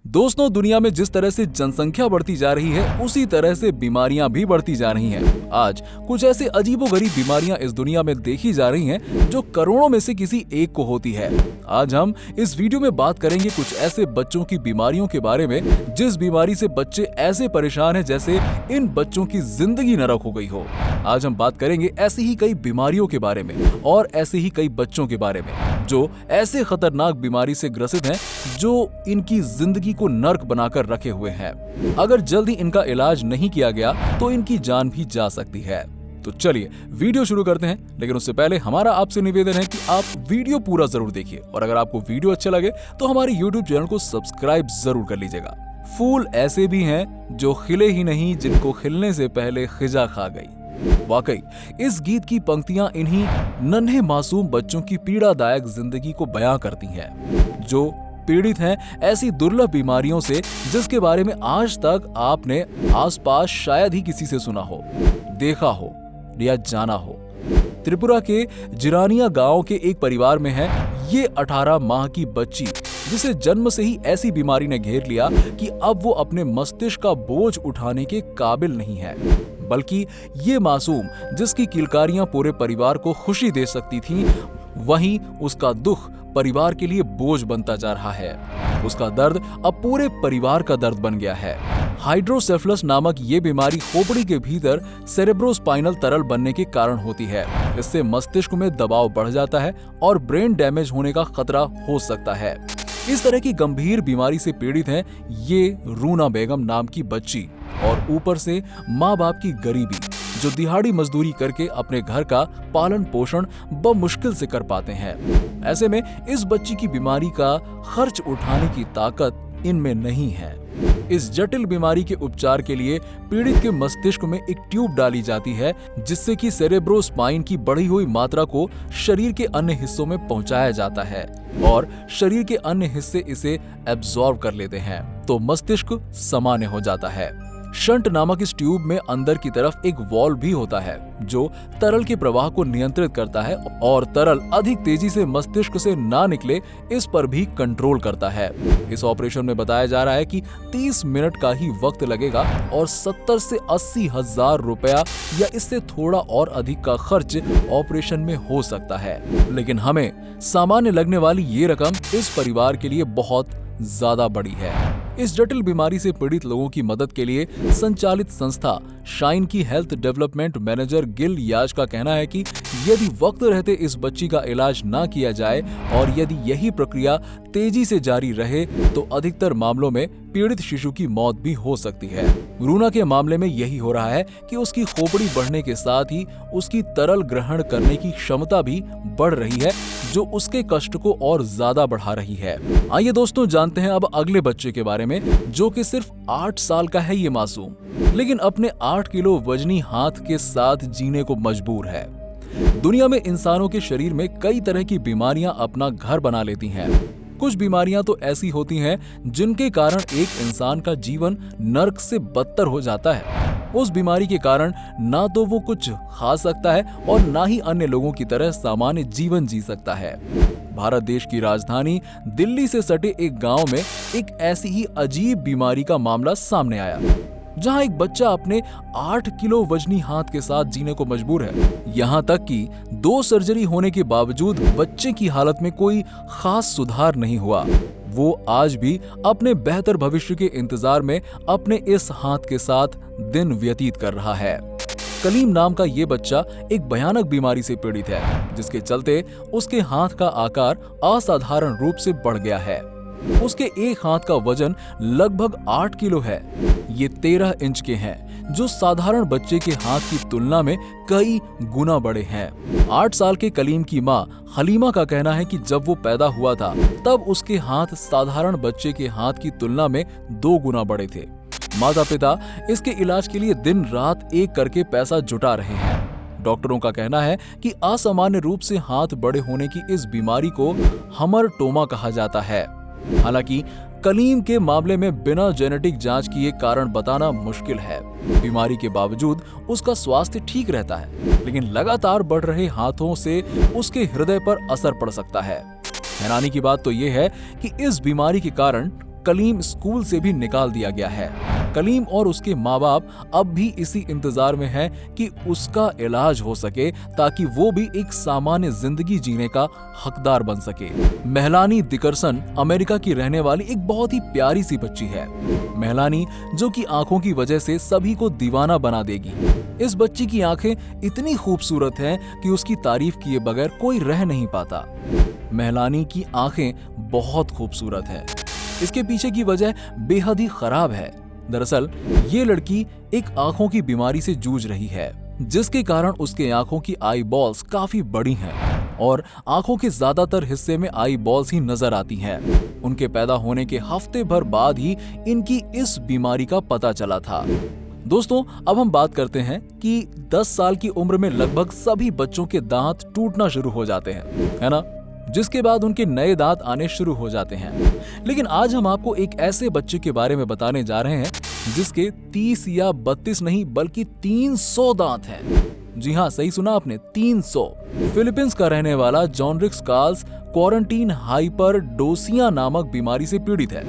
दोस्तों, दुनिया में जिस तरह से जनसंख्या बढ़ती जा रही है उसी तरह से बीमारियां भी बढ़ती जा रही हैं। आज कुछ ऐसे अजीबोगरीब बीमारियां इस दुनिया में देखी जा रही हैं जो करोड़ों में से किसी एक को होती है। आज हम इस वीडियो में बात करेंगे कुछ ऐसे बच्चों की बीमारियों के बारे में जिस बीमारी से बच्चे ऐसे परेशान हैं जैसे इन बच्चों की जिंदगी नरक हो गई हो। आज हम बात करेंगे ऐसी ही कई बीमारियों के बारे में और ऐसे ही कई बच्चों के बारे में जो ऐसे खतरनाक बीमारी से ग्रसित हैं जो इनकी जिंदगी को नर्क बनाकर रखे हुए हैं। अगर जल्दी इनका इलाज नहीं किया गया तो इनकी जान भी जा सकती है। तो चलिए वीडियो शुरू करते हैं, लेकिन उससे पहले हमारा आपसे निवेदन है कि आप वीडियो पूरा जरूर देखिए और अगर आपको वीडियो अच्छा लगे तो हमारे YouTube चैनल को सब्सक्राइब जरूर कर लीजिएगा। फूल ऐसे भी हैं जो खिले ही नहीं, जिनको खिलने से पहले खिजा खा गई। वाकई इस गीत की पंक्तियां इन्हीं नन्हे मासूम बच्चों की पीड़ादायक जिंदगी को बयां करती हैं, जो पीड़ित हैं ऐसी दुर्लभ बीमारियों से जिसके बारे में आज तक आपने आसपास शायद ही किसी से सुना हो, देखा हो या जाना हो। त्रिपुरा के जिरानिया गांव के एक परिवार में है ये 18 माह की बच्ची, जिसे जन्म से ही ऐसी बीमारी ने घेर लिया कि अब वो अपने मस्तिष्क का बोझ उठाने के काबिल नहीं है। बल्कि ये मासूम जिसकी किलकारियां पूरे परिवार को खुशी दे सकती थीं, वहीं उसका दुख परिवार के लिए बोझ बनता जा रहा है। उसका दर्द अब पूरे परिवार का दर्द बन गया है। हाइड्रोसेफलस नामक ये बीमारी खोपड़ी के भीतर सेरेब्रोस्पाइनल तरल बनने के कारण होती है। इससे मस्तिष्क में दबाव बढ़ जाता है और ब्रेन डैमेज होने का खतरा हो सकता है। इस तरह की गंभीर बीमारी से पीड़ित है ये रूना बेगम नाम की बच्ची, और ऊपर से माँ बाप की गरीबी, जो दिहाड़ी मजदूरी करके अपने घर का पालन पोषण बमुश्किल से कर पाते हैं। ऐसे में इस बच्ची की बीमारी का खर्च उठाने की ताकत इनमें नहीं है। इस जटिल बीमारी के उपचार के लिए पीड़ित के मस्तिष्क में एक ट्यूब डाली जाती है, जिससे कि सेरेब्रोस्पाइन की बढ़ी हुई मात्रा को शरीर के अन्य हिस्सों में पहुंचाया जाता है और शरीर के अन्य हिस्से इसे एब्जॉर्ब कर लेते हैं, तो मस्तिष्क सामान्य हो जाता है। शंट नामक इस ट्यूब में अंदर की तरफ एक वॉल्व भी होता है जो तरल के प्रवाह को नियंत्रित करता है और तरल अधिक तेजी से मस्तिष्क से ना निकले इस पर भी कंट्रोल करता है। इस ऑपरेशन में बताया जा रहा है कि 30 मिनट का ही वक्त लगेगा और 70 से 80 हजार रुपया या इससे थोड़ा और अधिक का खर्च ऑपरेशन में हो सकता है। लेकिन हमें सामान्य लगने वाली ये रकम इस परिवार के लिए बहुत ज्यादा बड़ी है। इस जटिल बीमारी से पीड़ित लोगों की मदद के लिए संचालित संस्था शाइन की हेल्थ डेवलपमेंट मैनेजर गिल याज का कहना है कि यदि वक्त रहते इस बच्ची का इलाज ना किया जाए और यदि यही प्रक्रिया तेजी से जारी रहे तो अधिकतर मामलों में पीड़ित शिशु की मौत भी हो सकती है। रूना के मामले में यही हो रहा है कि उसकी खोपड़ी बढ़ने के साथ ही उसकी तरल ग्रहण करने की क्षमता भी बढ़ रही है, जो उसके कष्ट को और ज्यादा बढ़ा रही है। आइए दोस्तों जानते हैं अब अगले बच्चे के बारे में, जो कि सिर्फ 8 साल का है ये मासूम, लेकिन अपने 8 किलो वजनी हाथ के साथ जीने को मजबूर है। दुनिया में इंसानों के शरीर में कई तरह की बीमारियां अपना घर बना लेती हैं। कुछ बीमारियां तो ऐसी होती हैं जिनके कारण एक इंसान का जीवन नर्क से बदतर हो जाता है। उस बीमारी के कारण ना तो वो कुछ खा सकता है और ना ही अन्य लोगों की तरह सामान्य जीवन जी सकता है। भारत देश की राजधानी दिल्ली से सटे एक गांव में एक ऐसी ही अजीब बीमारी का मामला सामने आया, जहां एक बच्चा अपने 8 किलो वजनी हाथ के साथ जीने को मजबूर है। यहाँ तक कि 2 सर्जरी होने के बावजूद बच्चे की हालत में कोई खास सुधार नहीं हुआ। वो आज भी अपने बेहतर भविष्य के इंतजार में अपने इस हाथ के साथ दिन व्यतीत कर रहा है। कलीम नाम का ये बच्चा एक भयानक बीमारी से पीड़ित है, जिसके चलते उसके हाथ का आकार असाधारण रूप से बढ़ गया है। उसके एक हाथ का वजन लगभग 8 किलो है। ये 13 इंच के हैं, जो साधारण बच्चे के हाथ की तुलना में कई गुना बड़े हैं। 8 साल के कलीम की मां हलीमा का कहना है कि जब वो पैदा हुआ था तब उसके हाथ साधारण बच्चे के हाथ की तुलना में 2 गुना बड़े थे। माता पिता इसके इलाज के लिए दिन रात एक करके पैसा जुटा रहे हैं। डॉक्टरों का कहना है कि असामान्य रूप से हाथ बड़े होने की इस बीमारी को हमरटोमा कहा जाता है। हालांकि कलीम के मामले में बिना जेनेटिक जांच किए कारण बताना मुश्किल है। बीमारी के बावजूद उसका स्वास्थ्य ठीक रहता है, लेकिन लगातार बढ़ रहे हाथों से उसके हृदय पर असर पड़ सकता है। हैरानी की बात तो यह है कि इस बीमारी के कारण कलीम स्कूल से भी निकाल दिया गया है। कलीम और उसके माँ बाप अब भी इसी इंतजार में हैं कि उसका इलाज हो सके ताकि वो भी एक सामान्य जिंदगी जीने का हकदार बन सके। मेलानी डिकरसन अमेरिका की रहने वाली एक बहुत ही प्यारी सी बच्ची है। मेलानी जो कि आंखों की वजह से सभी को दीवाना बना देगी। इस बच्ची की आंखें इतनी खूबसूरत हैं कि उसकी तारीफ किए बगैर कोई रह नहीं पाता। मेलानी की आंखें बहुत खूबसूरत है। इसके पीछे की वजह बेहद ही खराब है। दरअसल ये लड़की एक आंखों की बीमारी से जूझ रही है, जिसके कारण उसके आंखों की आई बॉल्स काफी बड़ी हैं और आंखों के ज्यादातर हिस्से में आई बॉल्स ही नजर आती हैं। उनके पैदा होने के हफ्ते भर बाद ही इनकी इस बीमारी का पता चला था। दोस्तों, अब हम बात करते हैं कि 10 साल की उम्र में लगभग सभी बच्चों के दांत टूटना शुरू हो जाते हैं, है ना? जिसके बाद उनके नए दांत आने शुरू हो जाते हैं। लेकिन आज हम आपको एक ऐसे बच्चे के बारे में बताने जा रहे हैं जिसके 30 या 32 नहीं बल्कि 300 दांत हैं। जी हाँ, सही सुना आपने, 300। फिलीपींस का रहने वाला जॉन रिक्स कार्ल्स क्वारंटीन हाइपरडोसिया नामक बीमारी से पीड़ित है।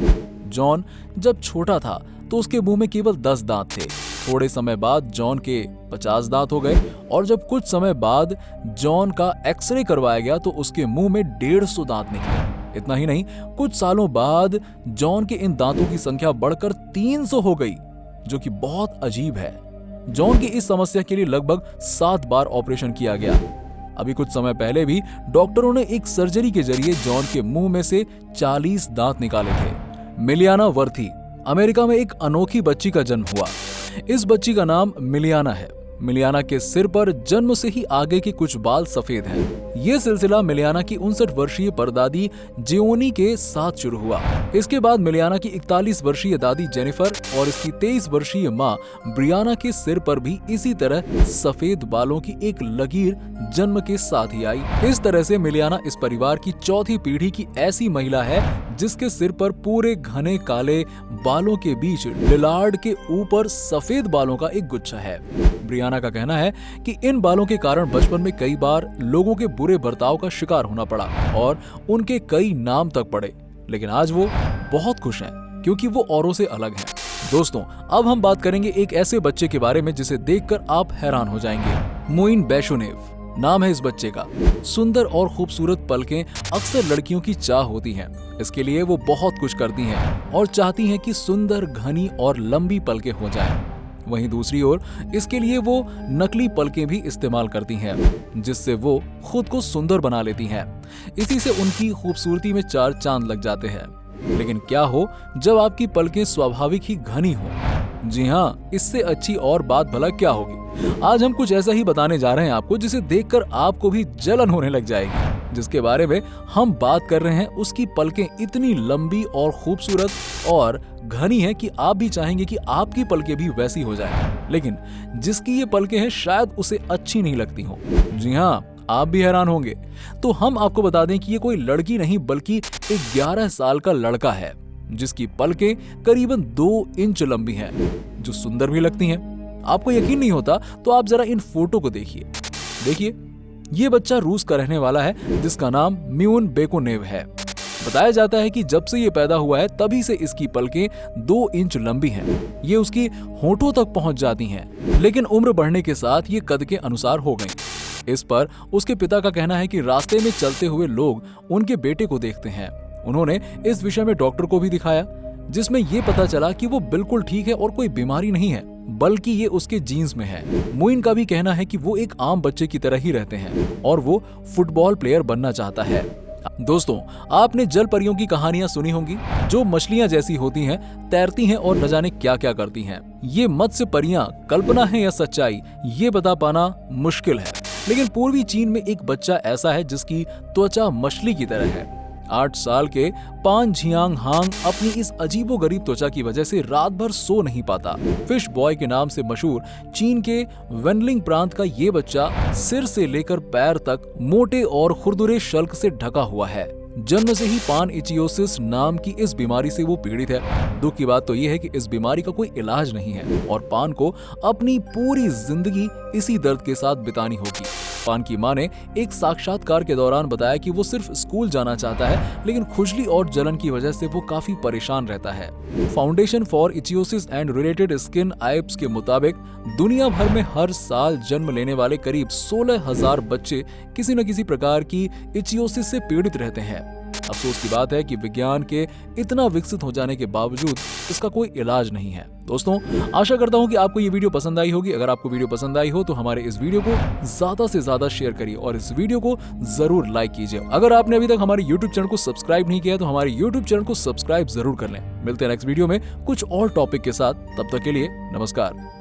जॉन जब छोटा था तो उसके मुंह में केवल 10 दांत थे। थोड़े समय बाद जॉन के 50 दांत हो गए और जब कुछ समय बाद जॉन का एक्सरे करवाया गया तो उसके मुंह में 150 दांत निकले। इतना ही नहीं, कुछ सालों बाद जॉन के इन दांतों की संख्या बढ़कर 300 हो गई, जो कि बहुत अजीब है। जॉन की इस समस्या के लिए लगभग 7 बार ऑपरेशन किया गया। अभी कुछ समय पहले भी डॉक्टरों ने एक सर्जरी के जरिए जॉन के मुंह में से 40 दांत निकाले थे। मिलियाना वर्थी अमेरिका में एक अनोखी बच्ची का जन्म हुआ। इस बच्ची का नाम मिलियाना है। मिलियाना के सिर पर जन्म से ही आगे के कुछ बाल सफेद हैं। ये सिलसिला मिलियाना की 59 वर्षीय परदादी जियोनी के साथ शुरू हुआ। इसके बाद मिलियाना की 41 वर्षीय दादी जेनिफर और इसकी 23 वर्षीय माँ ब्रियाना के सिर पर भी इसी तरह सफेद बालों की एक लकीर जन्म के साथ ही आई। इस तरह से मिलियाना इस परिवार की चौथी पीढ़ी की ऐसी महिला है जिसके सिर पर पूरे घने काले बालों के बीच लिलार्ड के ऊपर सफेद बालों का एक गुच्छा है। ब्रियाना का कहना है कि इन बालों के कारण बचपन में कई बार लोगों के बुरे बर्ताव का शिकार होना पड़ा और उनके कई नाम तक पड़े, लेकिन आज वो बहुत खुश हैं क्योंकि वो औरों से अलग हैं। दोस्तों, अब हम बात करेंगे एक ऐसे बच्चे के बारे में जिसे देखकर आप हैरान हो जाएंगे। मोइन बेशोनेव नाम है इस बच्चे का। सुंदर और खूबसूरत पलकें अक्सर लड़कियों की चाह होती हैं। इसके लिए वो बहुत कुछ करती हैं और चाहती हैं कि सुंदर, घनी और लंबी पलकें हो जाएं। वहीं दूसरी ओर इसके लिए वो नकली पलकें भी इस्तेमाल करती हैं, जिससे वो खुद को सुंदर बना लेती हैं। इसी से उनकी खूबसूरती में 4 चांद लग जाते हैं। लेकिन क्या हो जब आपकी पलकें स्वाभाविक ही घनी हो? जी हाँ, इससे अच्छी और बात भला क्या होगी? आज हम कुछ ऐसा ही बताने जा रहे हैं आपको जिसे देखकर आपको भी जलन होने लग जाएगी। जिसके बारे में हम बात कर रहे हैं, उसकी पलकें इतनी लंबी और खूबसूरत और घनी है कि आप भी चाहेंगे कि आपकी पलकें भी वैसी हो जाएं। लेकिन जिसकी ये पलकें हैं शायद उसे अच्छी नहीं लगती हो। जी हाँ, आप भी हैरान होंगे। तो हम आपको बता दें कि ये कोई लड़की नहीं बल्कि एक 11 साल का लड़का है जिसकी पलकें करीबन 2 इंच लंबी हैं, जो सुंदर भी लगती हैं। आपको यकीन नहीं होता तो आप जरा इन फोटो को देखिए। ये बच्चा रूस का रहने वाला है जिसका नाम म्यून बेकोनेव है। बताया जाता है कि जब से ये पैदा हुआ है तभी से इसकी पलकें 2 इंच लंबी हैं। ये उसकी होठों तक पहुंच जाती हैं, लेकिन उम्र बढ़ने के साथ ये कद के अनुसार हो गई। इस पर उसके पिता का कहना है कि रास्ते में चलते हुए लोग उनके बेटे को देखते हैं। उन्होंने इस विषय में डॉक्टर को भी दिखाया, जिसमें ये पता चला कि वो बिल्कुल ठीक है और कोई बीमारी नहीं है, बल्कि ये उसके जीन्स में है। मोइन का भी कहना है कि वो एक आम बच्चे की तरह ही रहते हैं और वो फुटबॉल प्लेयर बनना चाहता है। दोस्तों, आपने जल परियों की कहानियां सुनी होंगी जो मछलियां जैसी होती हैं, तैरती हैं और न जाने क्या क्या करती हैं। ये मत्स्य परियां कल्पना है या सच्चाई, ये बता पाना मुश्किल है। लेकिन पूर्वी चीन में एक बच्चा ऐसा है जिसकी त्वचा मछली की तरह है। 8 साल के पान झियांग हांग अपनी इस अजीबोगरीब त्वचा की वजह से रात भर सो नहीं पाता। फिश बॉय के नाम से मशहूर चीन के वेनलिंग प्रांत का ये बच्चा सिर से लेकर पैर तक मोटे और खुरदुरे शल्क से ढका हुआ है। जन्म से ही पान इचियोसिस नाम की इस बीमारी से वो पीड़ित है। दुख की बात तो ये है कि इस बीमारी का कोई इलाज नहीं है और पान को अपनी पूरी जिंदगी इसी दर्द के साथ बितानी होगी। पान की मां ने एक साक्षात्कार के दौरान बताया कि वो सिर्फ स्कूल जाना चाहता है, लेकिन खुजली और जलन की वजह से वो काफी परेशान रहता है। फाउंडेशन फॉर इचियोसिस एंड रिलेटेड स्किन आइब्स के मुताबिक दुनिया भर में हर साल जन्म लेने वाले करीब 16,000 बच्चे किसी न किसी प्रकार की इचियोसिस से पीड़ित रहते हैं। अफसोस की बात है कि विज्ञान के इतना विकसित हो जाने के बावजूद इसका कोई इलाज नहीं है। दोस्तों, आशा करता हूं कि आपको ये वीडियो पसंद आई होगी। अगर आपको वीडियो पसंद आई हो तो हमारे इस वीडियो को ज्यादा से ज्यादा शेयर करिए और इस वीडियो को जरूर लाइक कीजिए। अगर आपने अभी तक हमारे YouTube चैनल को सब्सक्राइब नहीं किया तो हमारे YouTube चैनल को सब्सक्राइब जरूर कर लें। मिलते हैं नेक्स्ट वीडियो में कुछ और टॉपिक के साथ। तब तक के लिए नमस्कार।